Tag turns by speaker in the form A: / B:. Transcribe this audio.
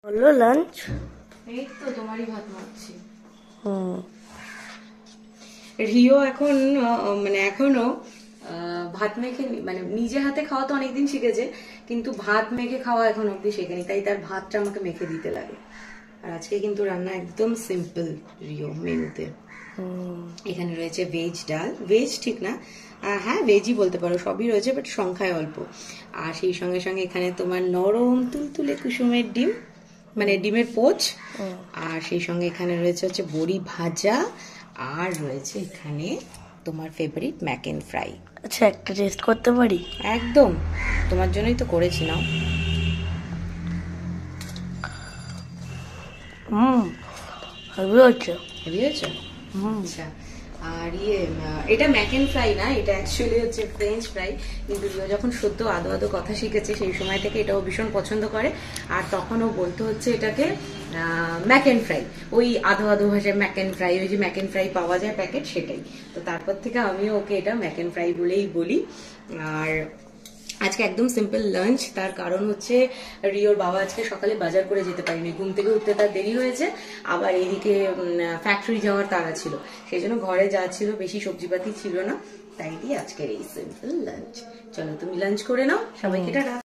A: হলো লাঞ্চ?
B: এই তো তোমারই ভাত মারছি। রিও এখন মানে এখনো ভাত মেখে মানে নিজে হাতে খাওয়া তো অনেকদিন শিখেছে, কিন্তু ভাত মেখে খাওয়া এখন অব্দি শেখেনি, তাই তার ভাতটা আমাকে মেখে দিতে লাগে। আর আজকে কিন্তু রান্না একদম সিম্পল রিও মেনুতে। এখানে রয়েছে ভেজ ডাল, ভেজ ঠিক না, হ্যাঁ ভেজই বলতে পারো, সবই রয়েছে বাট সংখ্যায় অল্প। আর সেই সঙ্গে সঙ্গে এখানে তোমার নরম তুলতুলে কুসুমের ডিম, মানে ডিমের পোচ। আর সেই সঙ্গে এখানে রয়েছে হচ্ছে বড়ি ভাজা, আর রয়েছে এখানে তোমার ফেভারিট ম্যাক এন্ড ফ্রাই।
A: আচ্ছা, একটা টেস্ট করতে পারি?
B: একদম, তোমার জন্যই তো করেছি। নাও।
A: হেভি হচ্ছে।
B: হেভি হয়েছে? আচ্ছা। আর এটা ম্যাক এন্ড ফ্রাই না, এটা অ্যাকচুয়ালি হচ্ছে ফ্রেঞ্চ ফ্রাই। কিন্তু রিও যখন সদ্য আদো আদো কথা শিখেছে সেই সময় থেকে এটাও ভীষণ পছন্দ করে, আর তখন ও বলতো হচ্ছে এটাকে ম্যাক এন্ড ফ্রাই, ওই আদো আদো ভাষায় ম্যাক এন্ড ফ্রাই, ওই যে ম্যাক এন্ড ফ্রাই পাওয়া যায় প্যাকেট, সেটাই। তো তারপর থেকে আমিও ওকে এটা ম্যাক এন্ড ফ্রাই বলেই বলি। আর আজকে একদম সিম্পল লাঞ্চ, তার কারণ হচ্ছে রিওর বাবা আজকে সকালে বাজার করে যেতে পারেনি, ঘুম থেকে উঠতে তার দেরি হয়েছে, আবার এদিকে ফ্যাক্টরি যাওয়ার তাড়া ছিল, সেই জন্য ঘরে যা ছিল বেশি সবজিপাতি ছিল না, তাই দিয়ে আজকের এই সিম্পল লাঞ্চ। চলো তুমি লাঞ্চ করে নাও, সবাইকে টাটা।